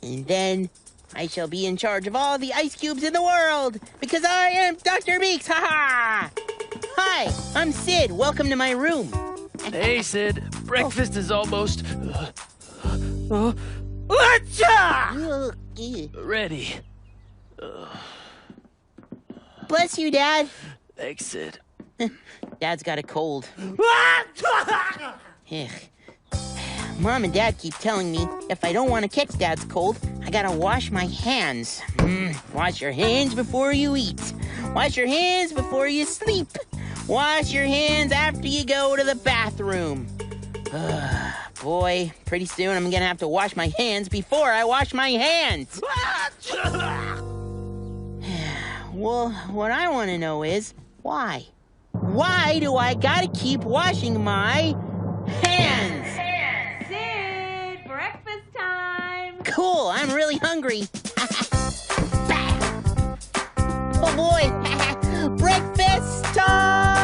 And then I shall be in charge of all the ice cubes in the world, because I am Dr. Beaks, ha-ha! Hi, I'm Sid. Welcome to my room. Hey, Sid. Breakfast is almost... ready. Bless you, Dad. Thanks, Sid. Dad's got a cold. Ugh. Mom and Dad keep telling me if I don't want to catch Dad's cold, I gotta wash my hands. Wash your hands before you eat. Wash your hands before you sleep. Wash your hands after you go to the bathroom. Boy, pretty soon I'm gonna have to wash my hands before I wash my hands. Well, what I want to know is, why? Why do I gotta keep washing my hands? Sid, breakfast time. Cool, I'm really hungry. Oh boy, breakfast time!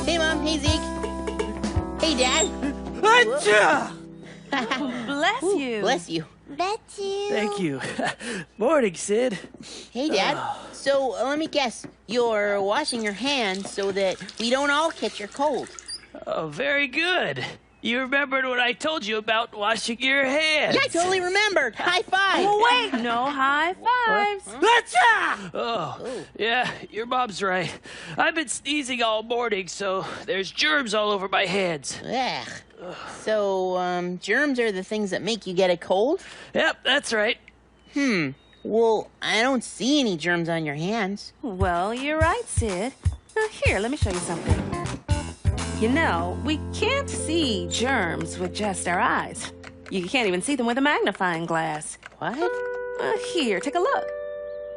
Hey Mom, hey Zeke. Hey Dad. Bless you. Bless you. Bless you. Thank you. Morning, Sid. Hey Dad, so let me guess, you're washing your hands so that we don't all catch your cold. Oh, very good. You remembered what I told you about washing your hands. Yeah, I totally remembered. High five. Oh, wait, no high fives. Oh, yeah, your mom's right. I've been sneezing all morning, so there's germs all over my hands. Ugh. So, germs are the things that make you get a cold? Yep, that's right. Well, I don't see any germs on your hands. Well, you're right, Sid. Here, let me show you something. You know, we can't see germs with just our eyes. You can't even see them with a magnifying glass. What? Here, take a look.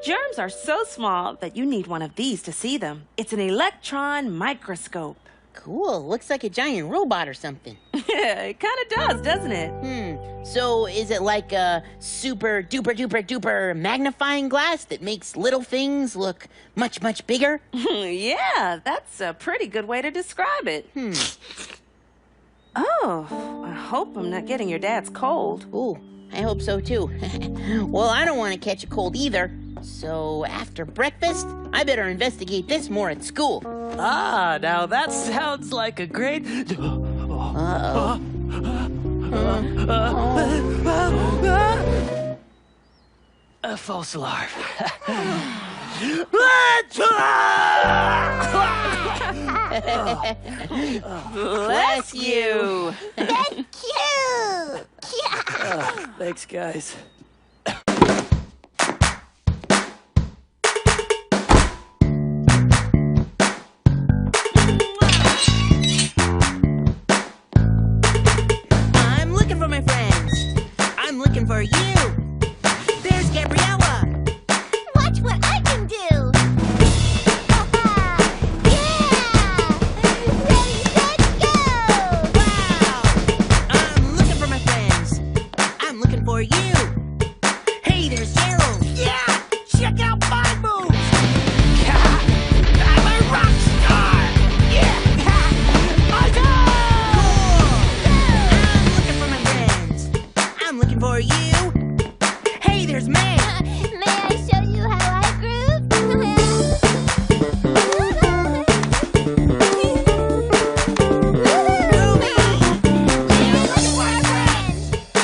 Germs are so small that you need one of these to see them. It's an electron microscope. Cool. Looks like a giant robot or something. It kind of does, doesn't it? So is it like a super duper duper duper magnifying glass that makes little things look much, much bigger? Yeah, that's a pretty good way to describe it. Oh, I hope I'm not getting your dad's cold. Ooh, I hope so too. Well, I don't want to catch a cold either. So after breakfast, I better investigate this more at school. Ah, now that sounds like a great... Uh-oh. A false alarm. Bless you. Thank you. Thanks, guys. I'm looking for my friends. I'm looking for you. There's Gabriella. Watch what I can do. Yeah! Ready, set, go! Wow. I'm looking for my friends. I'm looking for you. Hey, there's Gerald. Yeah, check out my moves. I'm a rock star. Yeah. I'm looking for my friends. I'm looking for you. Hey, there's May. May I show you how I groove? Ruby.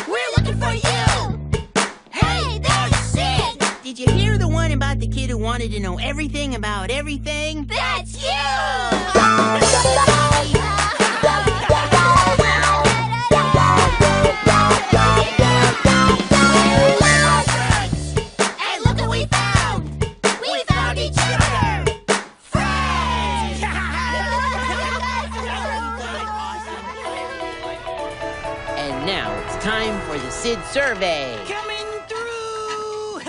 We're looking for you. Hey, there's Sid. Did you hear the one about the kid who wanted to know everything about everything? That's you. And look what we found. We found each other. Friends. And now it's time for the Sid survey. Coming through!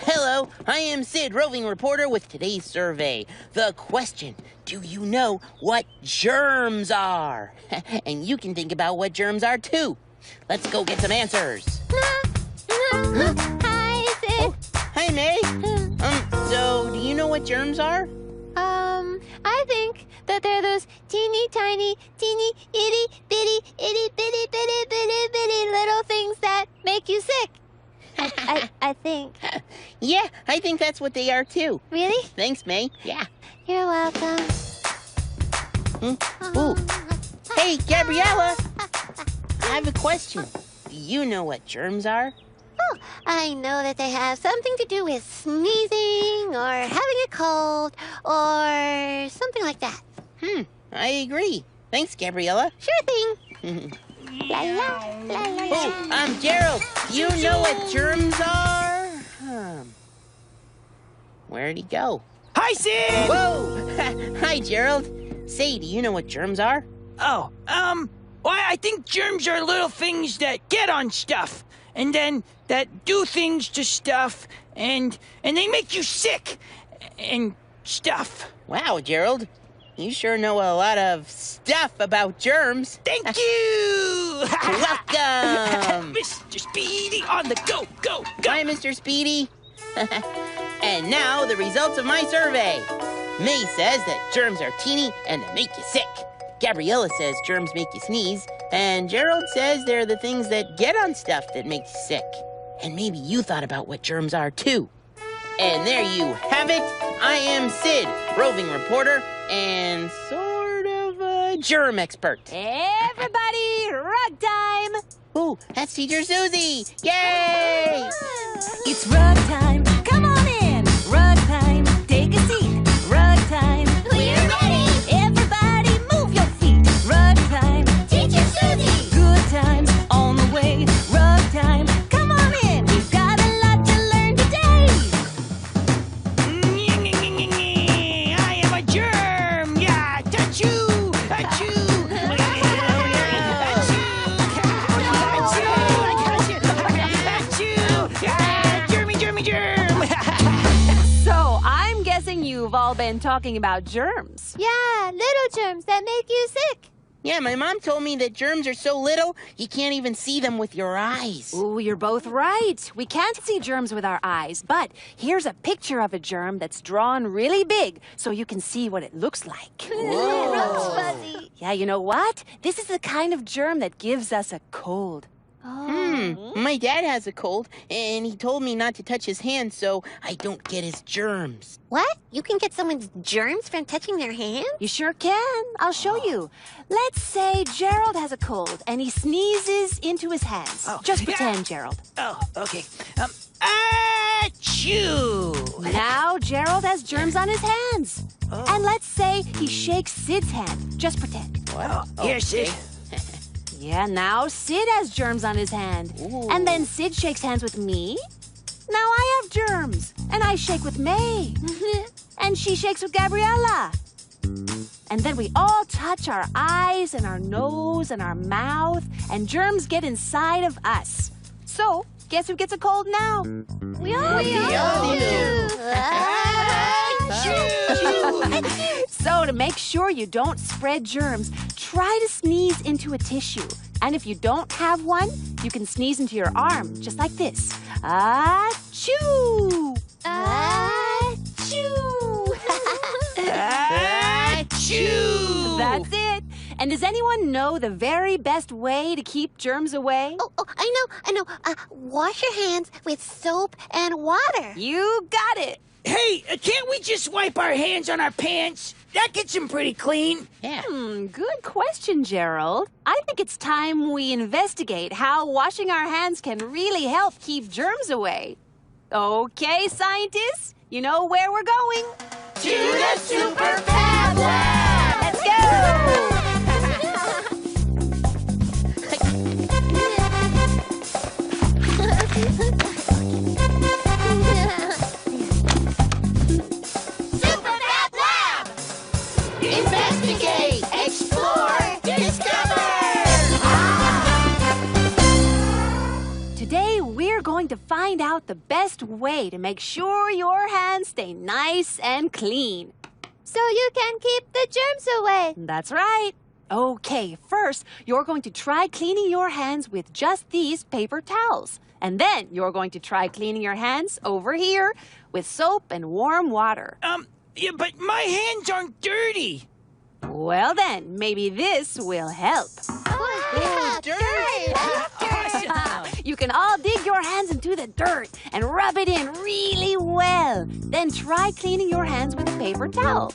Hello, I am Sid, roving reporter with today's survey. The question, do you know what germs are? And you can think about what germs are too. Let's go get some answers. Hi, Sid. Hi, May. So do you know what germs are? I think that there are those teeny tiny, teeny itty bitty, itty bitty bitty bitty bitty little things that make you sick. I think. Yeah, I think that's what they are too. Really? Thanks, May. Yeah. You're welcome. Ooh. Hey, Gabriella! I have a question. Do you know what germs are? Oh, I know that they have something to do with sneezing or having a cold or something like that. I agree. Thanks, Gabriella. Sure thing. La la la la la. Oh, Gerald, do you know what germs are? Where'd he go? Hi, Sid! Whoa! Hi, Gerald. Say, do you know what germs are? Oh, well, I think germs are little things that get on stuff, and then that do things to stuff, and they make you sick, and stuff. Wow, Gerald. You sure know a lot of stuff about germs. Thank you! Welcome! Mr. Speedy on the go, go, go! Hi, Mr. Speedy. And now, the results of my survey. May says that germs are teeny and they make you sick. Gabriella says germs make you sneeze. And Gerald says they're the things that get on stuff that makes you sick. And maybe you thought about what germs are, too. And there you have it. I am Sid, roving reporter and sort of a germ expert. Everybody, rug time! Ooh, that's Teacher Susie! Yay! It's rug time. Come on in. Rug time. Take a seat. Rug time. We're ready. Everybody move your feet. Rug time. Teacher Susie. Good times on the way. Rug time. Come on in. We've got a lot to learn today. I am a germ! Yeah, touch you! Touch you! So, I'm guessing you've all been talking about germs. Yeah, little germs that make you sick. Yeah, my mom told me that germs are so little, you can't even see them with your eyes. Ooh, you're both right. We can't see germs with our eyes, but here's a picture of a germ that's drawn really big so you can see what it looks like. Rose fuzzy. Yeah, you know what? This is the kind of germ that gives us a cold. My dad has a cold, and he told me not to touch his hands so I don't get his germs. What? You can get someone's germs from touching their hand? You sure can. I'll show you. Let's say Gerald has a cold and he sneezes into his hands. Oh, Just yeah. pretend, Gerald. Oh, okay. Achoo! Now Gerald has germs on his hands. And let's say he shakes Sid's hand. Just pretend. What? Here, Sid. Yeah, now Sid has germs on his hand. Ooh. And then Sid shakes hands with me. Now I have germs. And I shake with May. And she shakes with Gabriella. And then we all touch our eyes and our nose and our mouth, and germs get inside of us. So, guess who gets a cold now? We all do. So, to make sure you don't spread germs, try to sneeze into a tissue. And if you don't have one, you can sneeze into your arm, just like this. Achoo! Achoo! Achoo! That's it. And does anyone know the very best way to keep germs away? Oh, I know. Wash your hands with soap and water. You got it. Hey, can't we just wipe our hands on our pants? That gets them pretty clean. Yeah. Good question, Gerald. I think it's time we investigate how washing our hands can really help keep germs away. Okay, scientists, you know where we're going. To the Super Fab Lab! Let's go! Super Fab Lab! Investigate, explore, discover! Today, we're going to find out the best way to make sure your hands stay nice and clean. So you can keep the germs away. That's right. Okay, first, you're going to try cleaning your hands with just these paper towels. And then you're going to try cleaning your hands over here with soap and warm water. Yeah, but my hands aren't dirty. Well then, maybe this will help. Oh, Awesome. You can all dig your hands into the dirt and rub it in really well. Then try cleaning your hands with a paper towel.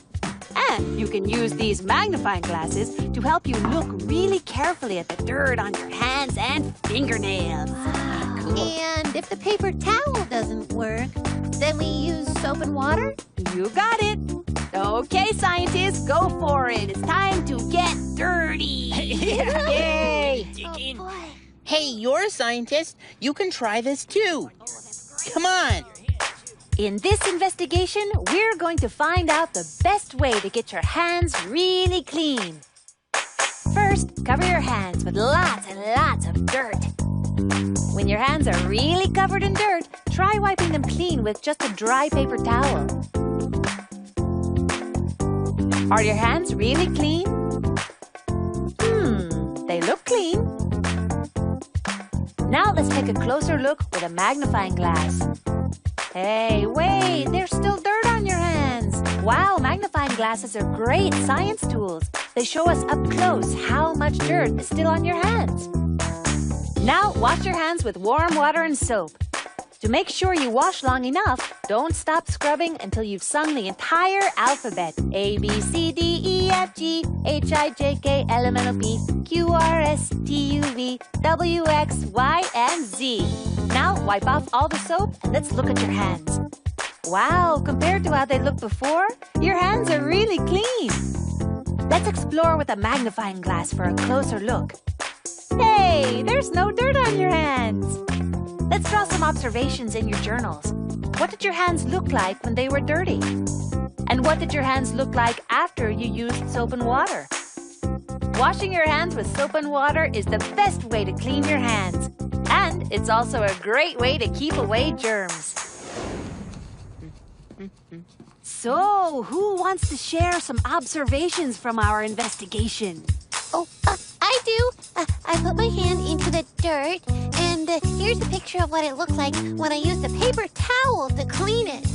And you can use these magnifying glasses to help you look really carefully at the dirt on your hands and fingernails. And if the paper towel doesn't work, then we use soap and water? You got it. Okay, scientists, go for it. It's time to get dirty. Yay! Dig in. Boy. Hey, you're a scientist. You can try this too. Come on. In this investigation, we're going to find out the best way to get your hands really clean. First, cover your hands with lots and lots of dirt. When your hands are really covered in dirt, try wiping them clean with just a dry paper towel. Are your hands really clean? They look clean. Now let's take a closer look with a magnifying glass. Hey, wait, there's still dirt on your hands. Wow, magnifying glasses are great science tools. They show us up close how much dirt is still on your hands. Now, wash your hands with warm water and soap. To make sure you wash long enough, don't stop scrubbing until you've sung the entire alphabet. A, B, C, D, E, F, G, H, I, J, K, L, M, N, O, P, Q, R, S, T, U, V, W, X, Y, and Z. Now, wipe off all the soap and let's look at your hands. Wow, compared to how they looked before, your hands are really clean. Let's explore with a magnifying glass for a closer look. Hey, there's no dirt on your hands. Let's draw some observations in your journals. What did your hands look like when they were dirty? And what did your hands look like after you used soap and water? Washing your hands with soap and water is the best way to clean your hands. And it's also a great way to keep away germs. So, who wants to share some observations from our investigation? Oh, I do. I put my hand into the dirt, and here's a picture of what it looked like when I used a paper towel to clean it.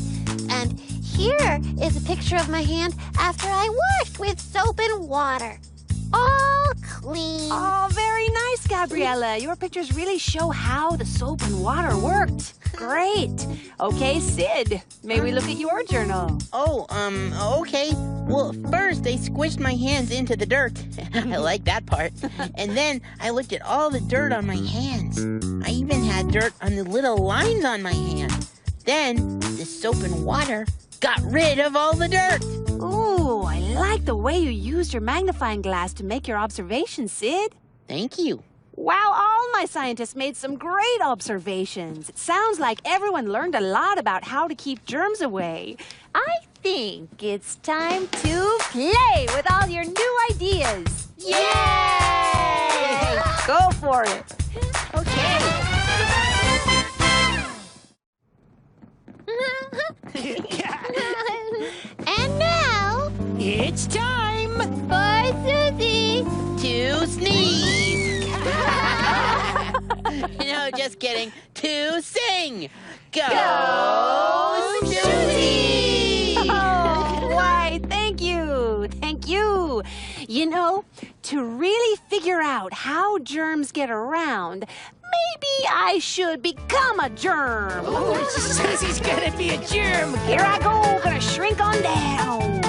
And here is a picture of my hand after I washed with soap and water. All clean. Oh, very nice, Gabriella. Your pictures really show how the soap and water worked. Great. Okay, Sid, may we look at your journal? Okay. Well, first they squished my hands into the dirt. I like that part. And then I looked at all the dirt on my hands. I even had dirt on the little lines on my hand. Then the soap and water got rid of all the dirt. Ooh, I like the way you used your magnifying glass to make your observations, Sid. Thank you. Wow, all my scientists made some great observations. It sounds like everyone learned a lot about how to keep germs away. I think it's time to play with all your new ideas. Yay! Go for it. Okay. And now, It's time. for Susie. To sneeze. No, just kidding. To sing. Go, Susie! Oh, why, thank you. Thank you. You know, to really figure out how germs get around, maybe I should become a germ. Oh, Susie's gonna be a germ. Here I go, gonna shrink on down.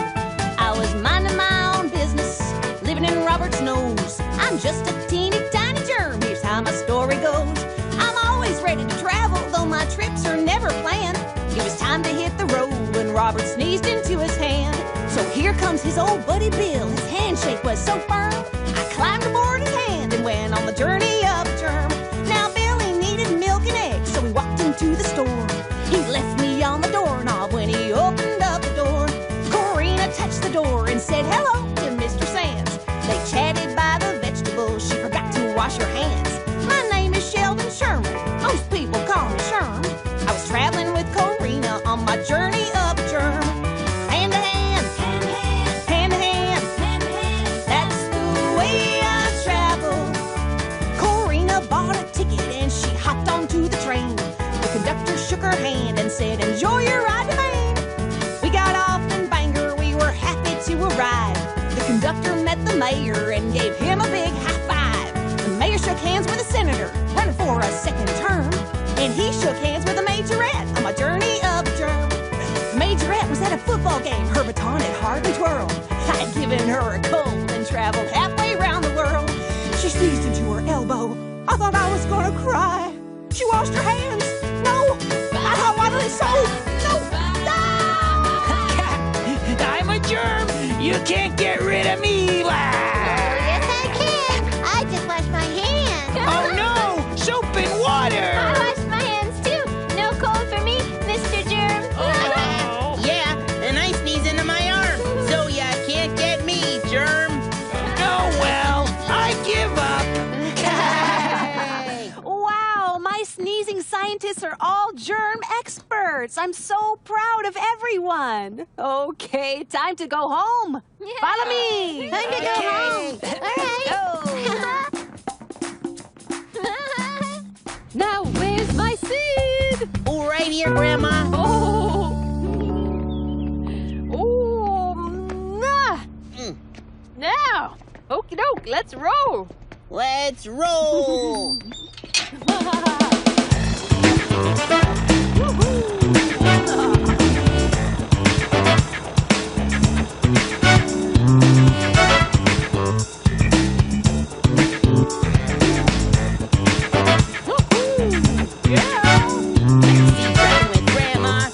I was minding my own business, living in Robert's nose. I'm just a teeny tiny germ, here's how my story goes. I'm always ready to travel, though my trips are never planned. It was time to hit the road when Robert sneezed into his hand. So here comes his old buddy Bill, his handshake was so firm. I climbed aboard his hand and went on the journey of a germ. Now Billy needed milk and eggs, so we walked into the store. He left me on the doorknob when he opened up the door. Corina touched the door and said hello to Mr. Sands. They chatted by the vegetables, she forgot to wash her hands. My name is Sheldon Sherman, most people call me Sherm. I was traveling with Corina on my journey of a germ. Hand to hand, hand to hand, hand to hand, hand to hand. That's the way I travel. Corina bought a ticket and she hopped onto the train. The conductor shook her hand and said, enjoy your ride to Maine. We got off in Bangor, we were happy to arrive. The conductor and he shook hands with a majorette on my journey of germ. Majorette was at a football game. Her baton had hardly twirled. I'd given her a cold and traveled halfway around the world. She sneezed into her elbow. I thought I was gonna cry. She washed her hands. No, not hot water and soap. No. I'm a germ. You can't get rid of me. Yes, I can. I just washed my hands. Oh no! Soap and I water! washed my hands too. No cold for me, Mr. Germ. Oh. Yeah, and I sneeze into my arm, so ya can't get me, germ. Oh well, I give up. Hey. Wow, my sneezing scientists are all germ experts. I'm so proud of everyone. Okay, time to go home. Follow me. Time to go home. All right. Now, where's my Sid? Oh, right here, Grandma. Oh. Oh. Nah. Mm. Now, okie doke, let's roll. Let's roll. With Grandma.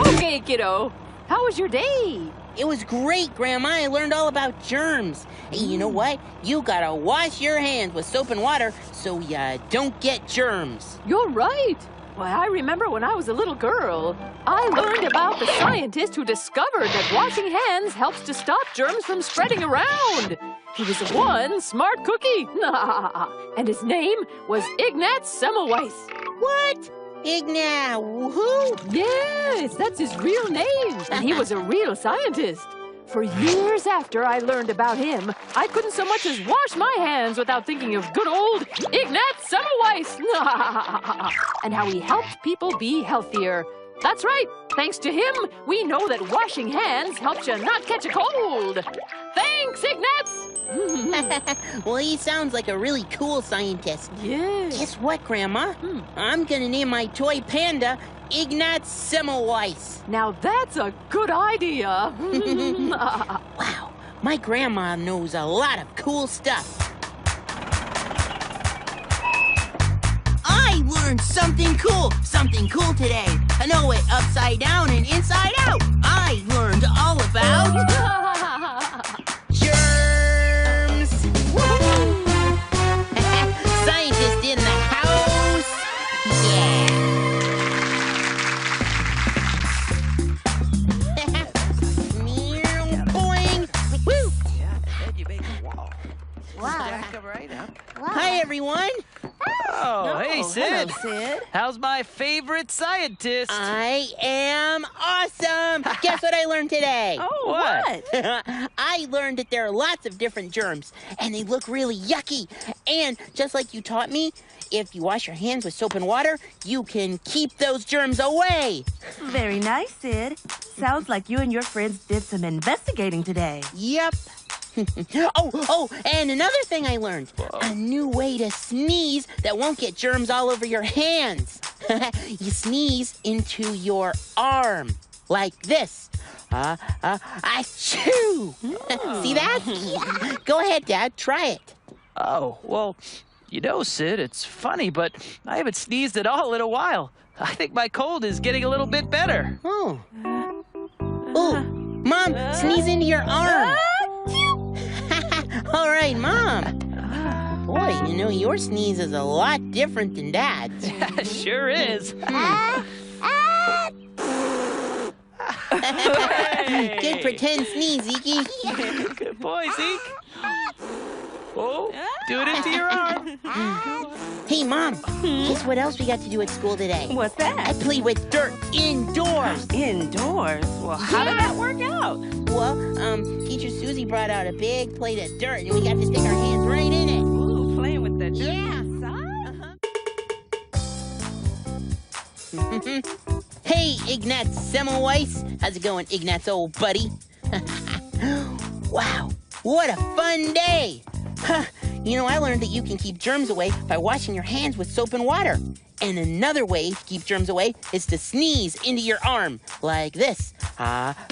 Okay, kiddo. How was your day? It was great, Grandma. I learned all about germs. Hey, you know what? You gotta wash your hands with soap and water so ya don't get germs. You're right. Why, I remember when I was a little girl, I learned about the scientist who discovered that washing hands helps to stop germs from spreading around. He was one smart cookie. And his name was Ignaz Semmelweis. What? Ignaz, who? Yes, that's his real name. And he was a real scientist. For years after I learned about him, I couldn't so much as wash my hands without thinking of good old Ignaz Semmelweis. And how he helped people be healthier. That's right. Thanks to him, we know that washing hands helps you not catch a cold. Thanks, Ignaz! Well, he sounds like a really cool scientist. Yes. Guess what, Grandma? I'm gonna name my toy panda Ignaz Semmelweis. Now that's a good idea. Wow, my grandma knows a lot of cool stuff. I learned something cool today. I know it upside down and inside out. I learned all about germs. Scientist in the house. Yeah. Boing. Woo. Wow. Hi, everyone. Oh, hey, Sid. Sid. How's my favorite scientist? I am awesome. Guess what I learned today? Oh, What? I learned that there are lots of different germs, and they look really yucky. And just like you taught me, if you wash your hands with soap and water, you can keep those germs away. Very nice, Sid. Sounds like you and your friends did some investigating today. Yep. Oh, and another thing I learned. A new way to sneeze that won't get germs all over your hands. You sneeze into your arm, like this. Achoo! See that? Yeah. Go ahead, Dad, try it. Oh, well, you know, Sid, it's funny, but I haven't sneezed at all in a while. I think my cold is getting a little bit better. Oh. Oh, Mom, sneeze into your arm. All right, Mom. Boy, you know, your sneeze is a lot different than Dad's. Sure is. Good pretend sneeze, Zeke. Good boy, Zeke. Oh, do it into your arm. Hey, Mom, guess what else we got to do at school today? What's I that? played with dirt indoors. Indoors. Well, how did that work out? Well, Teacher Susie brought out a big plate of dirt, and we got to stick our hands right in it. Ooh, playing with the dirt Yeah. inside? Hey, Ignaz Semmelweis. How's it going, Ignaz, old buddy? Wow, what a fun day. You know, I learned that you can keep germs away by washing your hands with soap and water. And another way to keep germs away is to sneeze into your arm, like this. Achoo!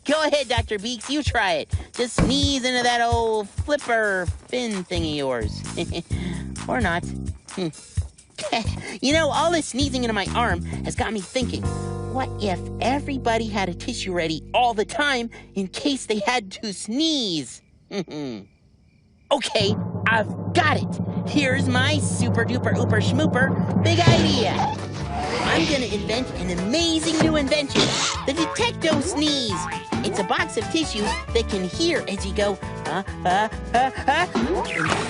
Go ahead, Dr. Beaks, you try it. Just sneeze into that old flipper fin thing of yours. Or not. You know, all this sneezing into my arm has got me thinking, what if everybody had a tissue ready all the time in case they had to sneeze? Okay, I've got it. Here's my super duper ooper schmooper big idea. I'm gonna invent an amazing new invention, the Detecto Sneeze. It's a box of tissues that can hear as you go, and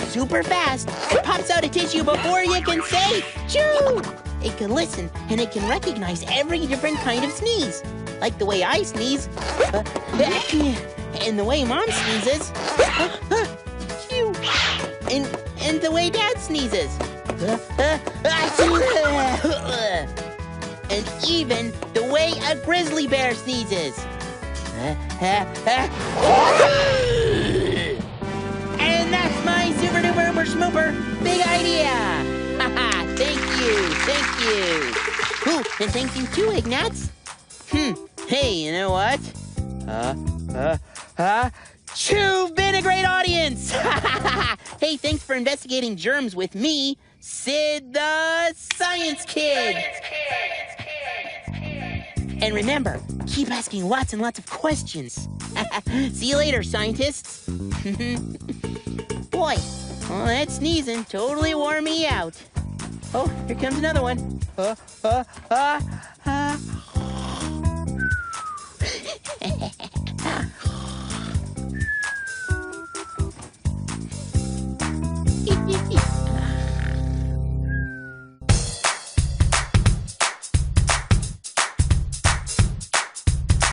super fast, it pops out a tissue before you can say, choo! It can listen, and it can recognize every different kind of sneeze. Like the way I sneeze, and the way Mom sneezes, and the way Dad sneezes. And even the way a grizzly bear sneezes. And that's my super duper uber schmooper big idea. Thank you. Ooh, and thank you too, Ignatz. Hey, you know what? You've been a great audience! Hey, thanks for investigating germs with me, Sid the Science Kid! And remember, keep asking lots and lots of questions. See you later, scientists. Boy, well, that sneezing totally wore me out. Oh, here comes another one. Hee hee hee.